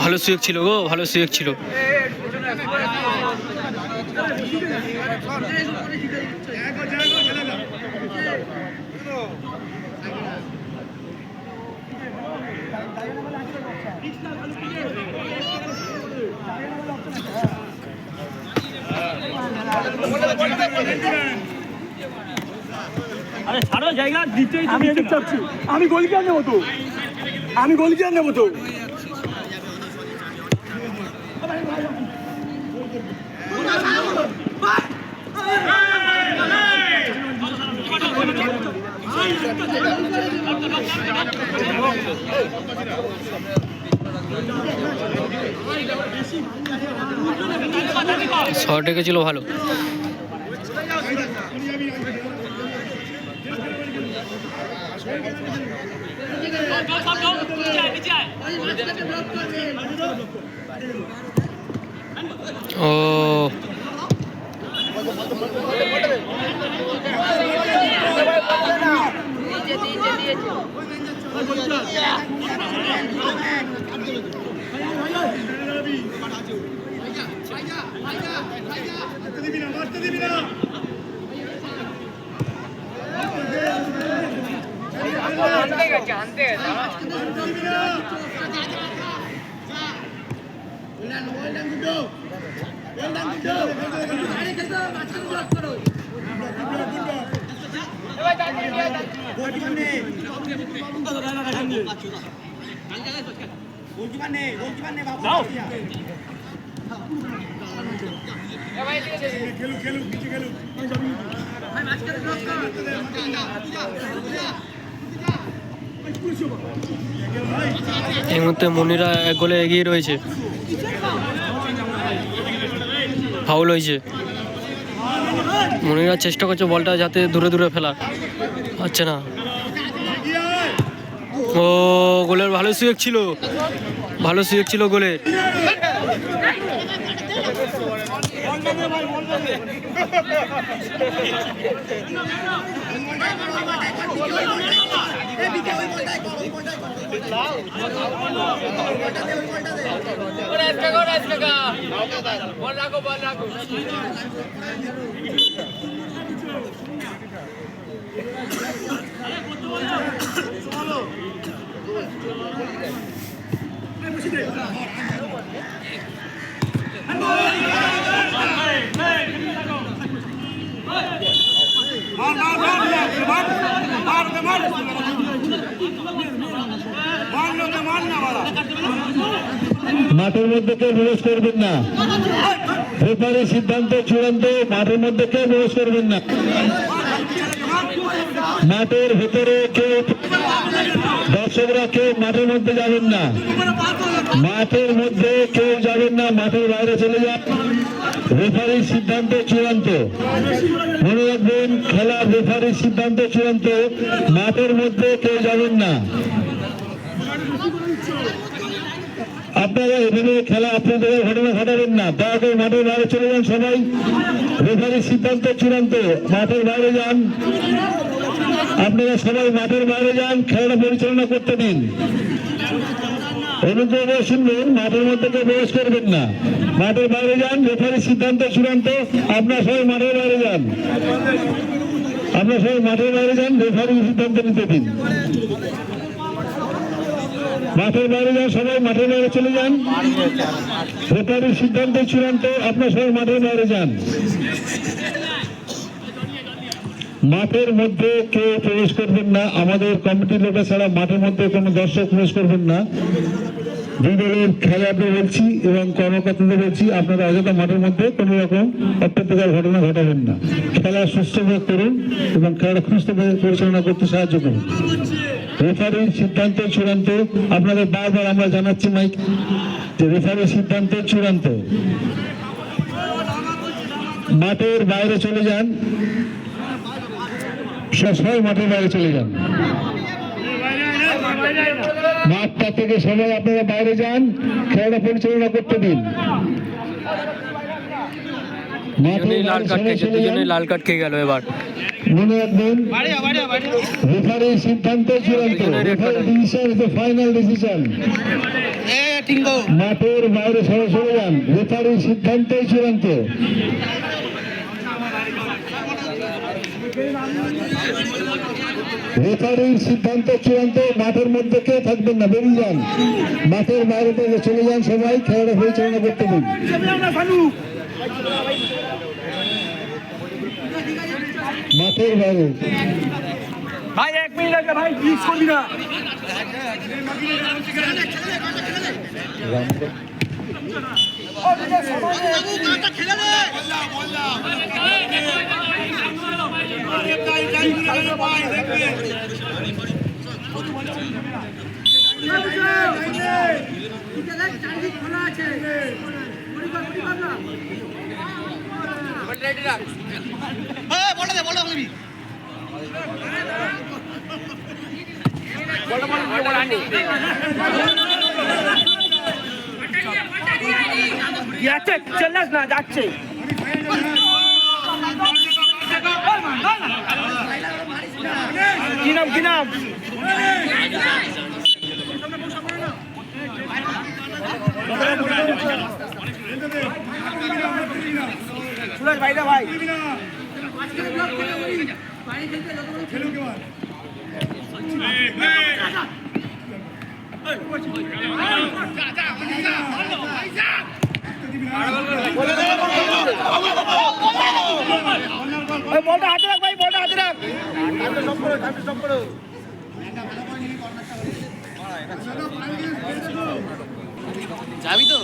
ভালো সুযোগ ছিল গো, ভালো সুযোগ ছিল। আরে ছাড়ো জায়গা দিতেই আমি এদিক চাচ্ছি। আমি গোল কি আর নেবো তো, আমি গোল কি আর নেবো তো। শর্ট রেখেছিল ভালো। ও এই মুহূর্তে মনিরা এক গোলে এগিয়ে রয়েছে। ফাউল হয়েছে। মনিরা চেষ্টা করছে বলটা যাতে দূরে দূরে ফেলা, হচ্ছে না। ও গোলের ভালো সুযোগ ছিল, ভালো সুযোগ ছিল গোলের। মাঠের মধ্যে কেউ প্রবেশ করবেন না, রেফারির সিদ্ধান্ত চূড়ান্ত। মাঠের মধ্যে কেউ প্রবেশ করবেন না, মাঠের ভেতরে কেউ, দর্শকরা কেউ মাঠের মধ্যে যাবেন না, মাঠের মধ্যে কেউ যাবেন না, মাঠের বাইরে চলে যান। রেফারির সিদ্ধান্ত চূড়ান্ত, মনে রাখবেন খেলা রেফারির সিদ্ধান্ত চূড়ান্ত, মাঠের মধ্যে কেউ যাবেন না। আপনারা এভাবে খেলা আপনাদের ঘটনা ঘটাবেন না, দয়া করে মাঠের বাইরে চলে যান সবাই। রেফারির সিদ্ধান্ত চূড়ান্ত, মাঠের বাইরে যান। আপনারা সবাই মাঠের বাইরে যান, খেলাটা পরিচালনা করতে দিন। অনুগ্রহ করে শুনবেন, মাঠের মধ্যে কেউ প্রবেশ করবেন না, মাঠের বাইরে যান। রেফারির সিদ্ধান্ত চূড়ান্ত, আপনারা সবাই মাঠের বাইরে যান, আপনারা সবাই মাঠের বাইরে যান। রেফারির সিদ্ধান্ত নিতে দিন, মাঠের বাইরে যান, সবাই মাঠের বাইরে চলে যান। রেফারির সিদ্ধান্ত চূড়ান্ত, আপনারা সবাই মাঠের বাইরে যান, মাঠের মধ্যে কেউ প্রবেশ করবেন না, আমাদের কমিটির লোকের ছাড়া মাঠের মধ্যে কোনো দর্শক প্রবেশ করবেন না। দুই দলের খেলোয়াড়দের বলছি এবং কর্মকর্তাদের বলছি, আপনারা অযথা মাঠের মধ্যে কোনো রকম অপ্রীতিকর ঘটনা ঘটাবেন না। খেলা সুস্থভাবে করুন এবং খেলাটা সুস্থভাবে পরিচালনা করতে সাহায্য করুন। রেফারির সিদ্ধান্ত চূড়ান্ত। আপনাদের বারবার আমরা জানাচ্ছি মাইক যে রেফারির সিদ্ধান্ত চূড়ান্ত। মাঠের বাইরে চলে যান, সবাই মাঠের বাইরে চলে যান। মাঠটা থেকে সবাই আপনারা বাইরে যান, খেলাটা পরিচালনা করতে দিন। লাল কার্ড খেয়েছে, দুজনেই লাল কার্ড খেয়ে গেল। এবার মনে রাখবেন, রেফারির সিদ্ধান্ত চূড়ান্ত। রেফারির decision is the final decision. মাঠের বাইরে সবাই চলে যান, রেফারির সিদ্ধান্তই চূড়ান্ত। রেফারির সিদ্ধান্ত চূড়ান্ত। মাঠের মধ্যে কে থাকবেন না, বেরিয়ে যান। মাঠের বাইরে থেকে চলে যান, সবাই খেলাটা পরিচালনা করতে দিন। মাঠের বাইরে ভাই 1 মিনিট আগে ভাই প্লিজ করবি না। যাচ্ছে, চল্লাস না যাচ্ছে। কি নাম, কি নাম? বাইরে ভাই বলটা হাতে রাখ ভাই, বলটা হাতে রাখ। যাবি তো?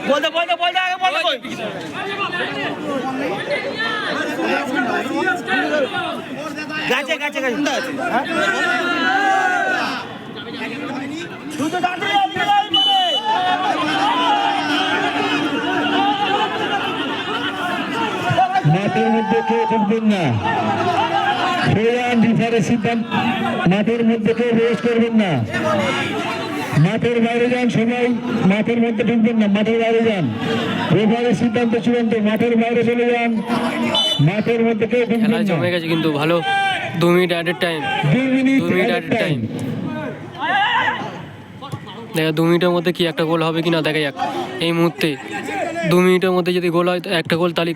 বলতে বলতে বলতে আগে বলতে গাছে গাছে গাছে দুটো দাঁড়িয়ে মাঠের মধ্যে কেউ ঢুকবেন না, রেফারির সিদ্ধান্ত। মাঠের মধ্যে কেউ প্রবেশ করবেন না, মাঠের বাইরে যান সবাই। মাঠের মধ্যে ঢুকবেন না, মাঠের বাইরে যান। রেফারির সিদ্ধান্ত চূড়ান্ত, মাঠের বাইরে চলে যান, মাঠের মধ্যে কেউ ঢুকবেন না। জমে গেছে কিন্তু ভালো। 2 minute added time, 2 minute added time. দেখা 2 মিনিটের মধ্যে কি একটা গোল হবে কিনা দেখা যাক। এই মুহূর্তে 2 মিনিটের মধ্যে যদি গোল হয়, একটা গোল তাহলে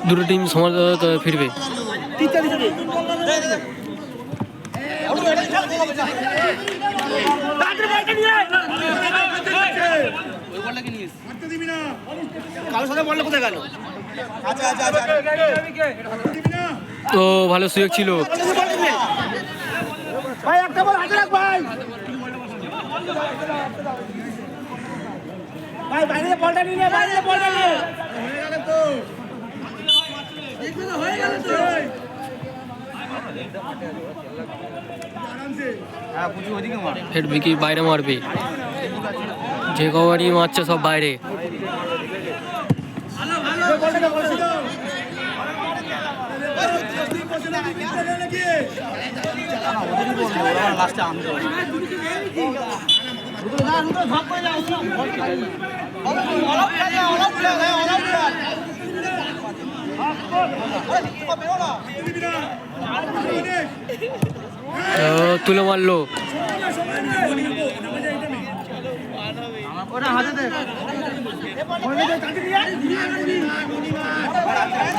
দুটো টিম সমান ফিরবে। ও ভালো সুযোগ ছিল। ভাই একটা বল হাতে রাখ ভাই। ভাই বাইরে বলটা নিয়ে, বাইরে বলটা নিয়ে। হয়ে গেল তো। হেড বিকি বাইরে মারবে, যে কবারই মারছে সব বাইরে। তুলে মারলো।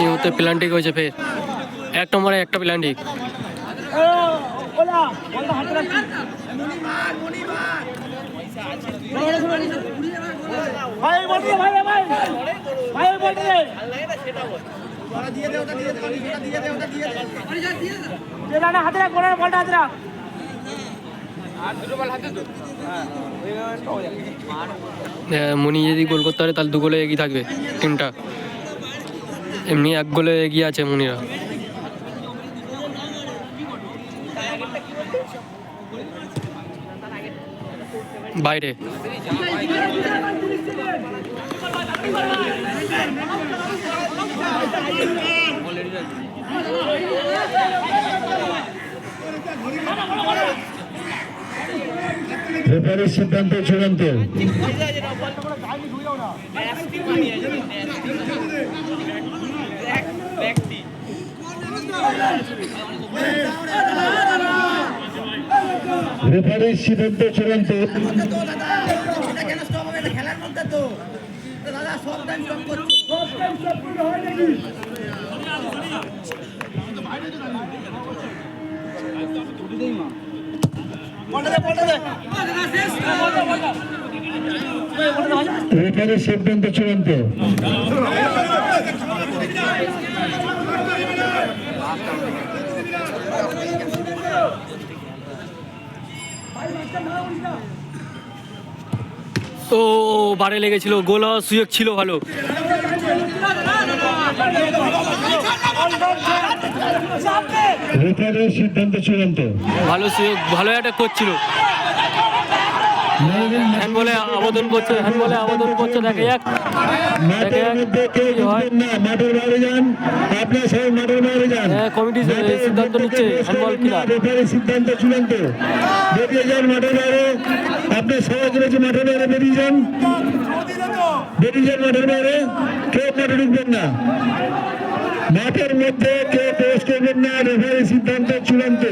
এই মুহূর্তে প্ল্যান্টিক হয়েছে ফের, এক নম্বরে একটা প্ল্যান্টিক। মনি যদি গোল করতে পারে তাহলে 2 গোলে এগিয়ে থাকবে টিমটা, এমনি 1 গোলে এগিয়ে আছে মনিরা। বাইরে রেফারির সিদ্ধান্ত চূড়ান্ত। রেফারির সিদ্ধান্ত চূড়ান্ত। রেফারির সিদ্ধান্ত চূড়ান্ত। ও বারে লেগেছিল, গোল হওয়ার সুযোগ ছিল ভালো। রেফারির সিদ্ধান্ত চূড়ান্ত। ভালো সুযোগ, ভালো অ্যাটাক করছিল। হ্যান্ডবলে আবেদন করছে, হ্যান্ডবলে আবেদন করছে। দেখে যাক, মাঠের মধ্যে কেউ ঢুকবেন না, মাঠের বাইরে যান, আপনার সবাই মাঠের বাইরে যান। কমিটি সিদ্ধান্ত নিচ্ছে হ্যান্ডবল কিনা। রেফারির সিদ্ধান্ত চূড়ান্ত। বেরিয়ে যান মাঠের বাইরে, আপনার সবাই রয়েছে মাঠের বাইরে, বেরিয়ে যান, বেরিয়ে যান মাঠের বাইরে, কেউ মাঠে ঢুকবেন না, মাঠের মধ্যে কেউ প্রবেশ করবেন না। রেফারির সিদ্ধান্ত চূড়ান্ত।